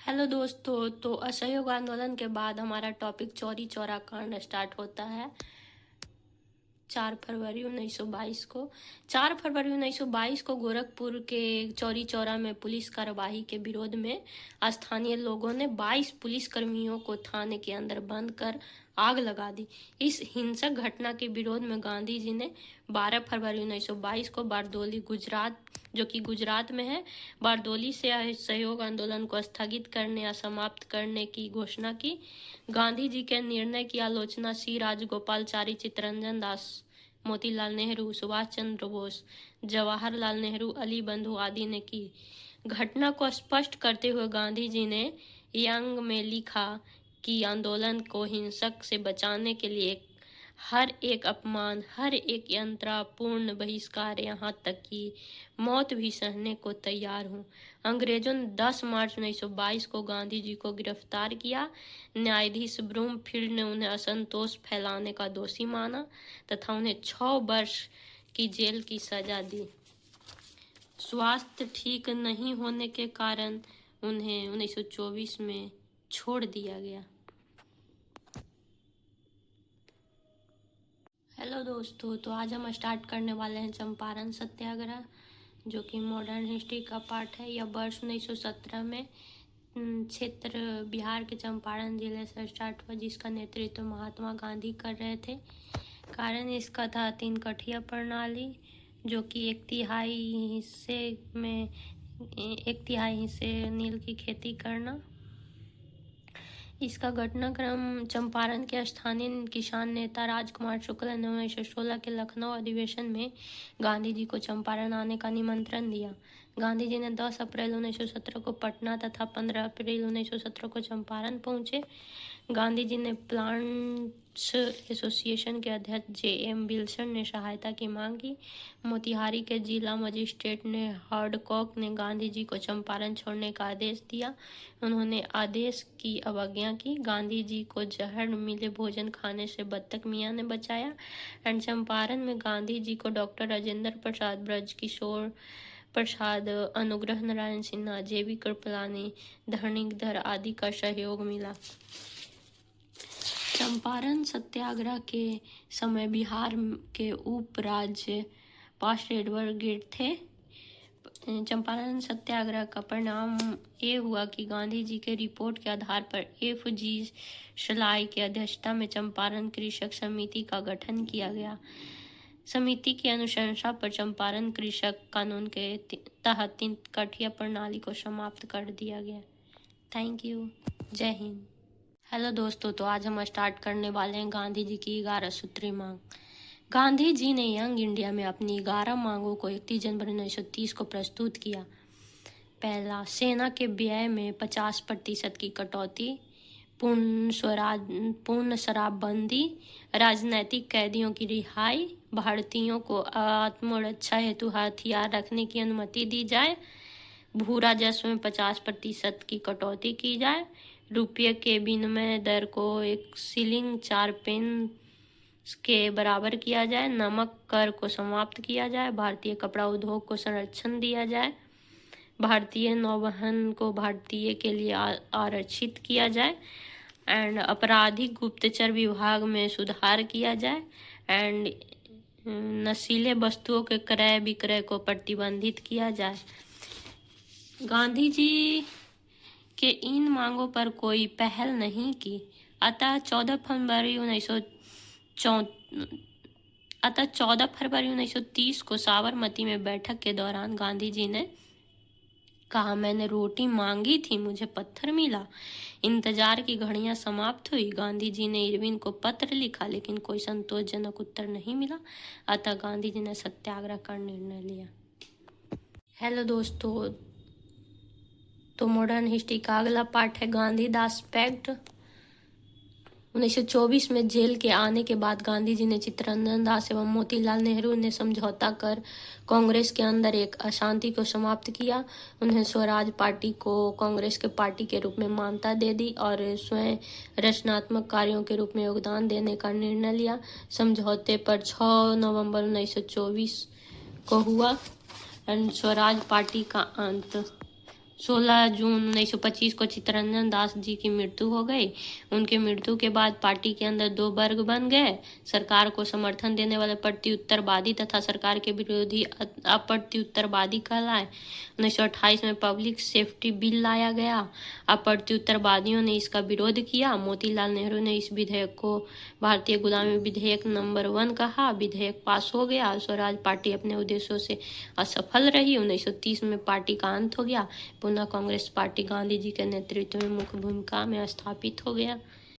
Hello दोस्तों। तो असहयोग आंदोलन के बाद हमारा टॉपिक चौरी चौरा कांड स्टार्ट होता है 4 फरवरी 1922 को। 4 फरवरी 1922 को गोरखपुर के चौरी चौरा में पुलिस कार्यवाही के विरोध में स्थानीय लोगों ने 22 पुलिस कर्मियों को थाने के अंदर बंद कर आग लगा दी। इस हिंसक घटना के विरोध में गांधी जी ने 12 फरवरी 1922 को बारदोली गुजरात, जो कि गुजरात में है, बारदोली से असहयोग आंदोलन को स्थगित करने या समाप्त करने की घोषणा की। गांधी जी के निर्णय की आलोचना सी राजगोपालचारी, चित्तरंजन दास, मोतीलाल नेहरू, सुभाष चंद्र बोस, जवाहरलाल नेहरू, अली बंधु आदि ने की। घटना को स्पष्ट करते हुए गांधी जी ने यंग में लिखा कि आंदोलन को हिंसक से बचाने के लिए हर एक अपमान, हर एक यंत्रपूर्ण बहिष्कार, यहाँ तक कि मौत भी सहने को तैयार हूँ। अंग्रेजों ने 10 मार्च 1922 को गांधी जी को गिरफ्तार किया। न्यायाधीश ब्रूमफील्ड ने उन्हें असंतोष फैलाने का दोषी माना तथा उन्हें 6 वर्ष की जेल की सजा दी। स्वास्थ्य ठीक नहीं होने के कारण उन्हें 1924 में छोड़ दिया गया। हेलो दोस्तों, तो आज हम स्टार्ट करने वाले हैं चंपारण सत्याग्रह, जो कि मॉडर्न हिस्ट्री का पार्ट है। यह वर्ष 1917 में क्षेत्र बिहार के चंपारण जिले से स्टार्ट हुआ, जिसका नेतृत्व महात्मा गांधी कर रहे थे। कारण इसका था 3 कठिया प्रणाली, जो कि 1/3 हिस्से नील की खेती करना। इसका घटनाक्रम चंपारण के स्थानीय किसान नेता राजकुमार शुक्ल ने 1916 के लखनऊ अधिवेशन में गांधी जी को चंपारण आने का निमंत्रण दिया। गांधी जी ने 10 अप्रैल 1917 को पटना तथा 15 अप्रैल 1917 को चंपारण पहुंचे। गांधी जी ने प्लांट्स एसोसिएशन के अध्यक्ष J.M. विल्सन ने सहायता की मांग की। मोतिहारी के जिला मजिस्ट्रेट ने हार्डकॉक ने गांधी जी को चंपारण छोड़ने का आदेश दिया। उन्होंने आदेश की अवज्ञा की। गांधी जी को जहर मिले भोजन खाने से बत्तख मियाँ ने बचाया। एंड चंपारण में गांधी जी को डॉक्टर राजेंद्र प्रसाद, ब्रजकिशोर प्रसाद, अनुग्रह नारायण सिन्हा, J.B. कृपलानी, धरणीधर आदि का सहयोग मिला। चंपारण सत्याग्रह के समय बिहार के उप राज्यपाल एडवर्ड गिड थे। चंपारण सत्याग्रह का परिणाम ये हुआ कि गांधी जी के रिपोर्ट के आधार पर F.G. सलाई के अध्यक्षता में चंपारण कृषक समिति का गठन किया गया। समिति की अनुशंसा पर चंपारण कृषक कानून के तहत 3 कठिया प्रणाली को समाप्त कर दिया गया। Thank you. जय हिंद। हेलो दोस्तों, तो आज हम स्टार्ट करने वाले हैं गांधी जी की 11 सूत्री मांग। गांधी जी ने यंग इंडिया में अपनी 11 मांगों को 31 जनवरी 1930 को प्रस्तुत किया। पहला, सेना के व्यय में 50% की कटौती, पूर्ण शराबबंदी, राजनैतिक कैदियों की रिहाई, भारतीयों को आत्मरक्षा हेतु हथियार रखने की अनुमति दी जाए, भू राजस्व में 50% की कटौती की जाए, रुपये के विनिमय दर को 1 शिलिंग 4 पेन के बराबर किया जाए, नमक कर को समाप्त किया जाए, भारतीय कपड़ा उद्योग को संरक्षण दिया जाए, भारतीय नौवहन को भारतीय के लिए आरक्षित किया जाए, एंड आपराधिक गुप्तचर विभाग में सुधार किया जाए, एंड नशीले वस्तुओं के क्रय विक्रय को प्रतिबंधित किया जाए। गांधी जी के इन मांगों पर कोई पहल नहीं की। अतः 14 फरवरी 1930 को साबरमती में बैठक के दौरान गांधी जी ने कहा, मैंने रोटी मांगी थी, मुझे पत्थर मिला। इंतजार की घड़ियां समाप्त हुई। गांधी जी ने इरविन को पत्र लिखा, लेकिन कोई संतोषजनक उत्तर नहीं मिला। अतः गांधी जी ने सत्याग्रह का निर्णय लिया। हेलो दोस्तों, तो मॉडर्न हिस्ट्री का अगला पार्ट है गांधीदास पैक्ट। 1924 में जेल के आने के बाद गांधी जी ने चित्तरंजन दास एवं मोतीलाल नेहरू ने समझौता कर कांग्रेस के अंदर एक अशांति को समाप्त किया। उन्हें स्वराज पार्टी को कांग्रेस के पार्टी के रूप में मान्यता दे दी और स्वयं रचनात्मक कार्यों के रूप में योगदान देने का निर्णय लिया। समझौते पर 6 नवंबर 1924 को हुआ। स्वराज पार्टी का अंत 16 जून 1925 को चित्तरंजन दास जी की मृत्यु हो गई। उनकी मृत्यु के बाद पार्टी के अंदर दो वर्ग बन गए, सरकार को समर्थन देने वाले प्रत्युत्तरवादी तथा सरकार के विरोधी अप्रत्युत्तरवादी कहलाए। 1928 में पब्लिक सेफ्टी बिल लाया गया। अप्रत्युत्तरवादियों ने इसका विरोध किया। मोतीलाल नेहरू ने इस विधेयक को भारतीय गुलामी विधेयक नंबर 1 कहा। विधेयक पास हो गया। स्वराज पार्टी अपने उद्देश्यों से असफल रही। 1930 में पार्टी का अंत हो गया। पुनः कांग्रेस पार्टी गांधी जी के नेतृत्व में मुख्य भूमिका में स्थापित हो गया।